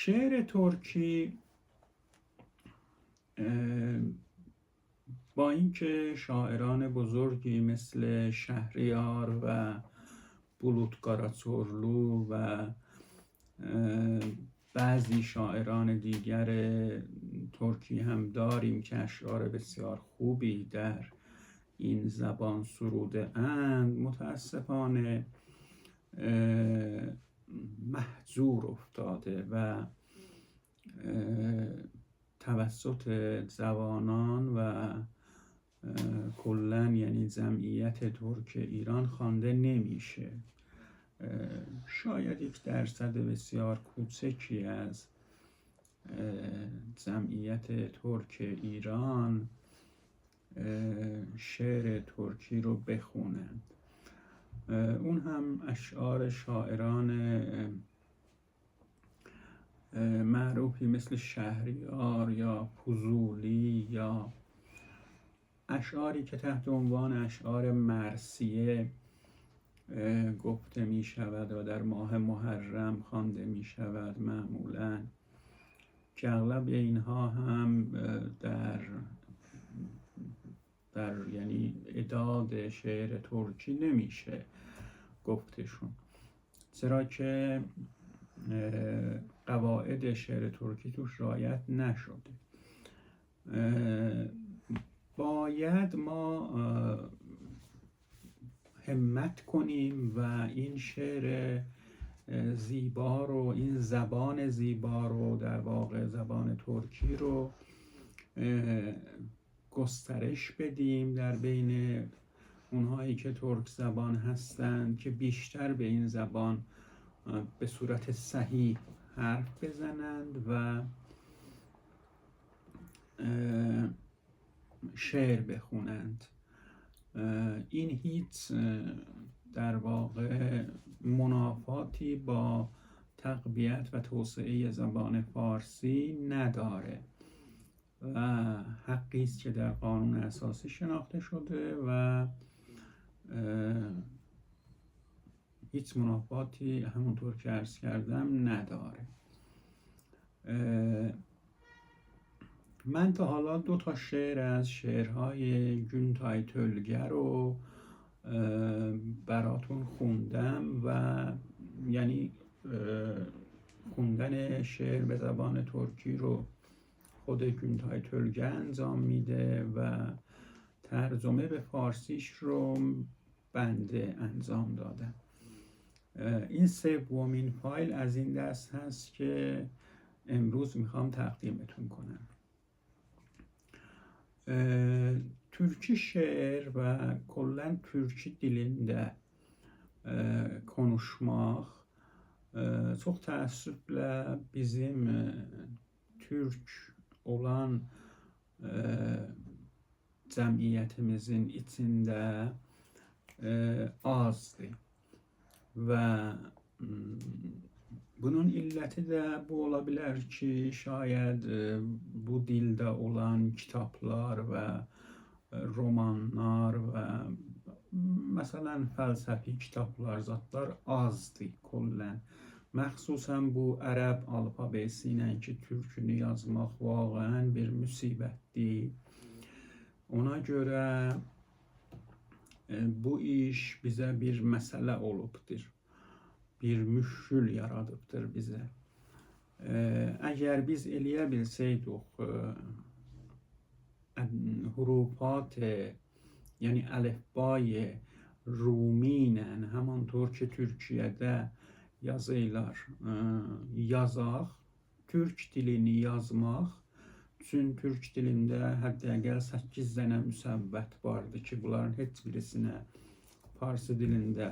شعر ترکی با اینکه شاعران بزرگی مثل شهریار و بولوت قاراچورلو و بعضی شاعران دیگر ترکی هم داریم که اشعار بسیار خوبی در این زبان سروده اند، متاسفانه محجور افتاده و توسط جوانان و کلاً یعنی جمعیت ترک ایران خوانده نمیشه. شاید 1% بسیار کوچکی از جمعیت ترک ایران شعر ترکی رو بخونند. اون هم اشعار شاعران معروفی مثل شهریار یا فضولی یا اشعاری که تحت عنوان اشعار مرثیه گفته می شود و در ماه محرم خوانده می شود معمولاً، که اغلب اینها هم در یعنی اعداد شعر ترکی نمیشه گفتشون، چرا که قواعد شعر ترکی توش رعایت نشده. باید ما همت کنیم و این شعر زیبا رو، این زبان زیبا رو، در واقع زبان ترکی رو گسترش بدیم در بین اونهایی که ترک زبان هستند که بیشتر به این زبان به صورت صحیح حرف بزنند و شعر بخونند. این هیچ در واقع منافاتی با تقویت و توسعه زبان فارسی نداره و حقی است که در قانون اساسی شناخته شده و هیچ منافاتی همونطور که عرض کردم نداره. من تا حالا 2 شعر از شعرهای گونتای تولگر رو براتون خوندم و یعنی خوندن شعر به زبان ترکی رو خود گونتای تولگر انجام میده و ترجمه به فارسیش رو بنده انجام دادم. این 3مین فایل از این دست هست که امروز میخوام تقدیمتون کنم. Türkçe şiir ve kollen Türkçe dilinde konuşmak çok təəssüflə bizim Türk olan cəmiyyətimizin içində azdır və bunun illəti də bu ola bilər ki, şayad bu dildə olan kitablar və romanlar və məsələn fəlsəfi kitablar, zatlar azdır kollən. Məxsusən bu ərəb alfabesi ilə ki, türkünü yazmaq vaqəən bir müsibətdir. Ona görə bu iş bizə bir məsələ olubdur. Bir müşkül yaradıbdır bizə. Əgər biz eləyə bilsəydik hurufat, yəni əlifbay Rumi ilə həmanطور ki Türkiyədə yazırlar yazaq, Türk dilini yazmaq üçün Türk dilində hətta 8 dənə müsəvvət vardı ki, bunların heç birisinə Farsi dilində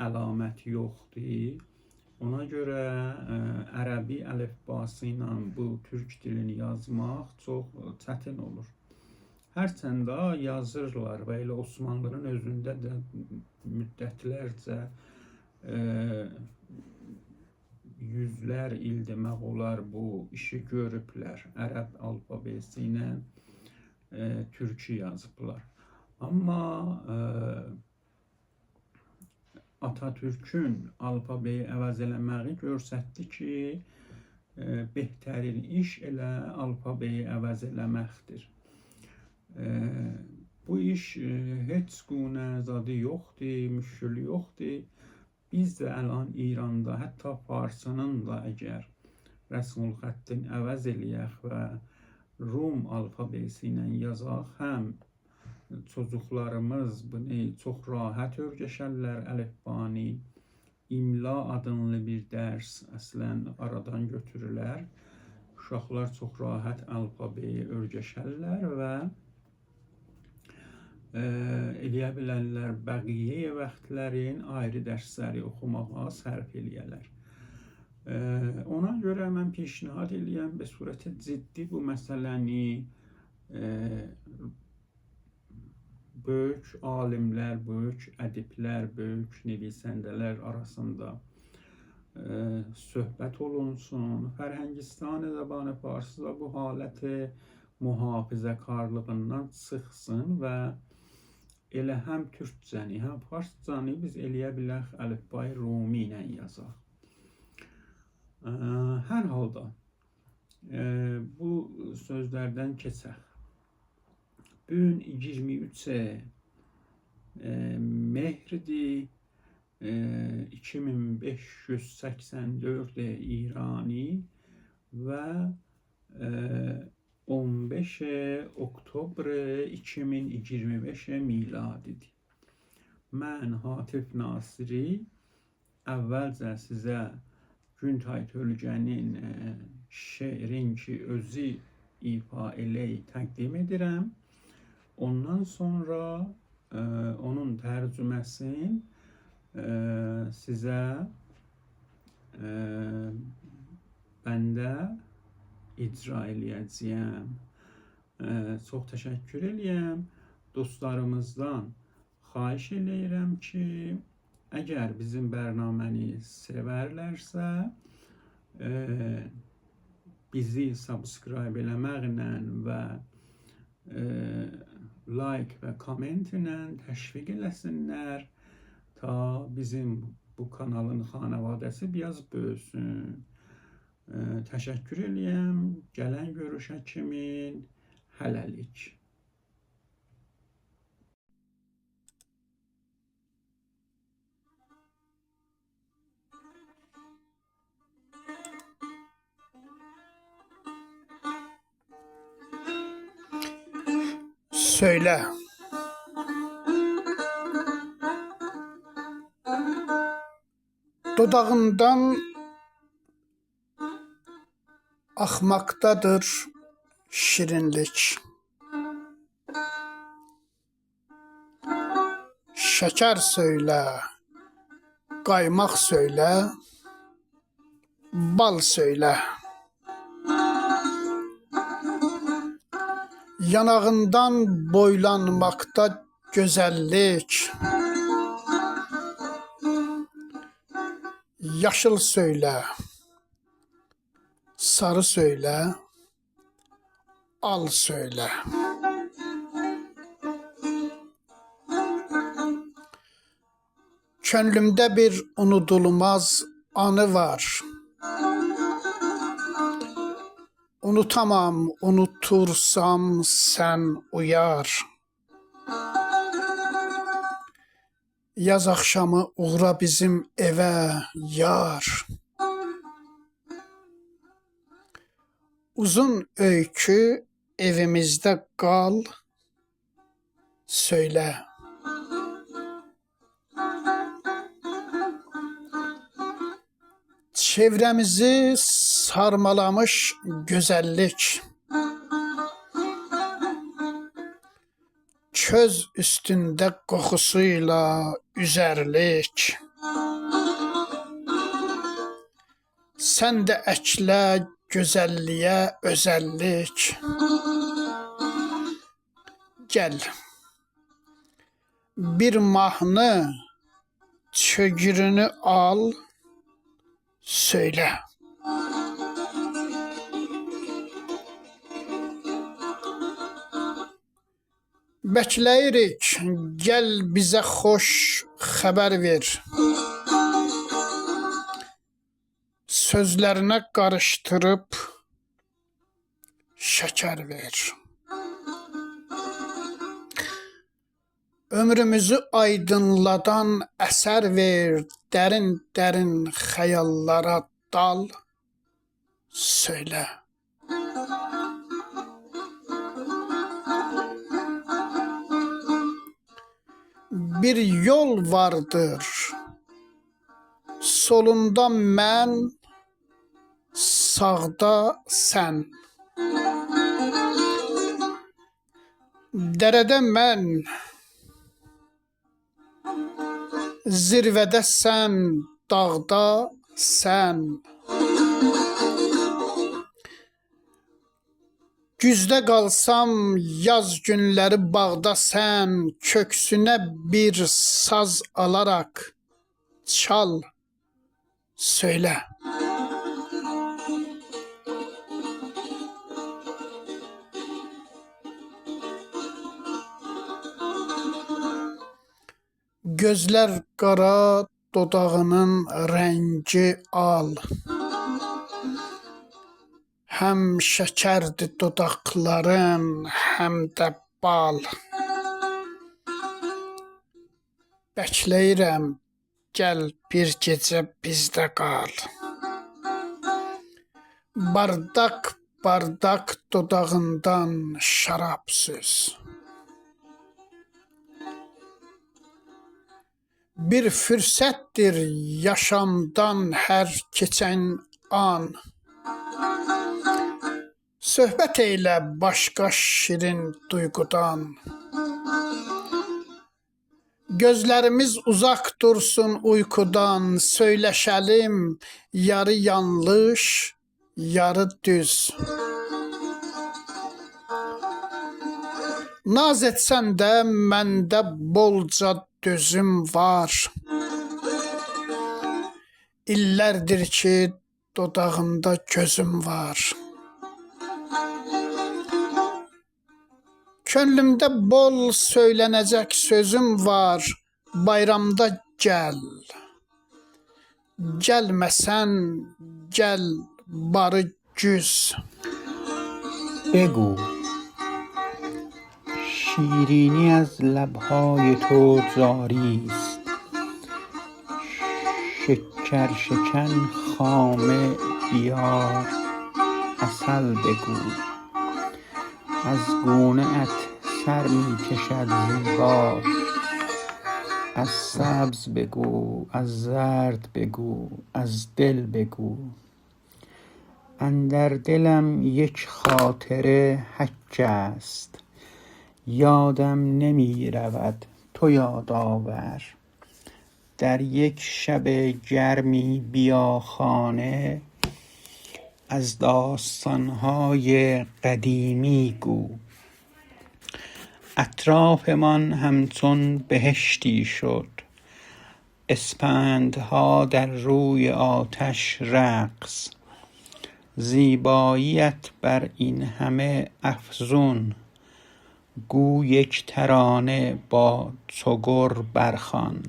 əlamət yoxdur. Ona görə ərəbi əlifbası ilə bu türk dilini yazmaq çox çətin olur. Hərçəndə yazırlar və elə Osmanlıların özündə də müddətlərcə yüzlər il demək olar bu işi görüblər. Ərəb alfabesi ilə türkü yazıblar. Amma Atatürk'ün alfabeyi əvəz eləməyi göstərdi ki, behtərin iş elə alfabeyi əvəz eləməkdir. Bu iş heç günə zadı yoxdur, müşkülü yoxdur. Biz də əlan İranda hətta farsının da əgər rəsmül xəttin əvəz eləyək və Rum alfabesi ilə yazaq, həm çocuklarımız bunu çox rahat öyrəşərlər əlifbani. İmla adlı bir dərs əslən aradan götürürlər. Uşaqlar çox rahat alfabeyi öyrəşərlər və eləyə bilərlər bəqiyyə vaxtların ayrı dərsləri oxumağa sərf eləyərlər. Ona görə mən peşnihad eləyəm be surət ciddi bu məsələni böyük alimlər, böyük ədiblər, böyük nəvisəndələr arasında söhbət olunsun. Fərhəngistan zəbanı farsı da bu haləti mühafizəkarlığından çıxsın və elə həm türkcəni, həm farscanı biz eləyə bilək əlifbay Rumi ilə yazaq. Hər halda bu sözlərdən keçək. Bugün 23 Mehridir 2584 İrani və 15 Oktober 2025 miladidir. Mən Hatif Nasiri əvvəlcə sizə Güntay Tölgənin şeirin ki özü ifa eləyi təqdim edirəm. Ondan sonra onun tərcüməsini sizə bəndə icra eləyəcəyəm. Çox təşəkkür eləyəm. Dostlarımızdan xahiş eləyirəm ki, əgər bizim bərnaməni sevərlərsə, bizi subscribe eləməklə və like və komment ilə təşviq eləsinlər ta bizim bu kanalın xanavadəsi biraz böyüsün. Təşəkkür eləyəm. Gələn görüşə kimi hələlik. Söyle. Dodağından axmaqdadır şirinlik. Şeker söyle, qaymaq söyle, bal söyle. Yanağından boylanmakta güzellik. Yaşıl söyle, sarı söyle, al söyle. Könlümde bir unudulmaz anı var. Unutamam, unutursam sen uyar. Yaz akşamı uğra bizim eve yar. Uzun öykü evimizde kal, söyle. Çevremizi sarmalamış güzellik. Çöz üstünde kokusuyla üzerlik. Sen de ekle güzelliğe özellik. Gel. Bir mahnı çögürünü al, söyle. Bəkləyirik, gəl bizə xoş xəbər ver. sözlərinə qarışdırıb şəkər ver. Ömrümüzü aydınladan əsər ver, dərin xəyallara dal, söylə. Bir yol vardır, solunda mən, sağda sən. Dərədə mən, zirvədə sən, dağda sən. Güzdə qalsam, yaz günləri bağda sən, köksünə bir saz alaraq çal, söylə. Gözlər qara, dodağının rəngi al. Həm şəkərdir dodaqların, həm də bal. Bəkləyirəm, gəl bir gecə bizdə qal. Bardaq dodağından şərab söz. Bir fürsətdir yaşamdan hər keçən an. Söhbət eylə başqa şirin duyğudan. Gözlərimiz uzaq dursun uykudan, söyləşəlim yarı yanlış, yarı düz. Naz etsən də məndə bolca dözüm var. İllərdir ki dodağında gözüm var. Könlümdə bol söylənəcək sözüm var. Bayramda gəl. Gəlməsən gəl barı güz. بگو شیرینی از لبهای تو جاری است، شکر شکن خامه بیار، عسل بگو. از گونه ات سر می کشد زیبا، از سبز بگو، از زرد بگو، از دل بگو. اندر دلم یک خاطره حج است، یادم نمی رود تو یاد آور. در یک شب گرمی بیا خانه، از داستانهای قدیمی گو. اطرافمان همچون بهشتی شد، اسپندها در روی آتش رقص. زیباییت بر این همه افزون، گو یک ترانه با چغر برخوان.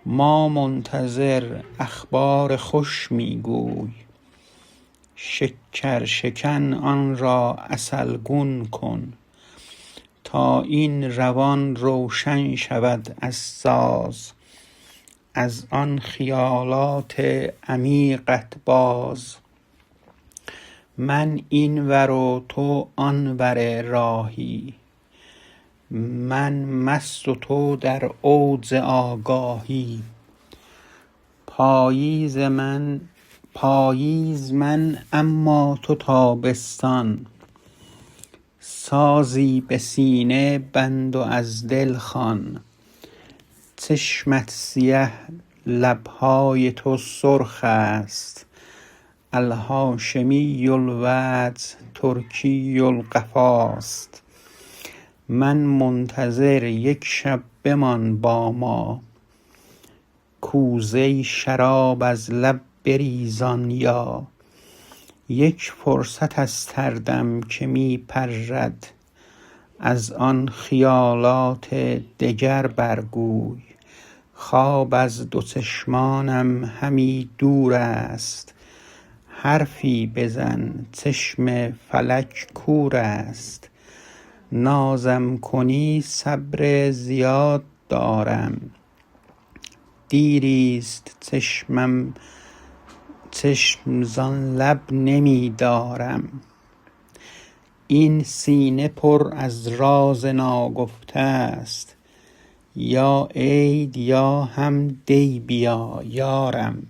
ما منتظر اخبار خوش میگوی، شکر شکن آن را عسلگون کن. تا این روان روشن شود از ساز، از آن خیالات عمیقت باز. من این ور و تو آن ور راهی، من مست و تو در اوج آگاهی. پاییز من اما تو تابستان، سازی به سینه بند و از دل خوان. چشمت سیه لبهای تو سرخ است، الهاشمی الوجه ترکی القفاست. من منتظر یک شب بمان با ما، کوزه شراب از لب بریزان یا. یک فرصت از تردم که می پرد، از آن خیالات دگر برگوی. خواب از دو چشمانم همی دور است. حرفی بزن چشم فلک کور است. نازم کنی صبر زیاد دارم. دیریست چشم زان لب نمی دارم. این سینه پر از راز ناگفته است. یا عید یا هم دی بیا یارم.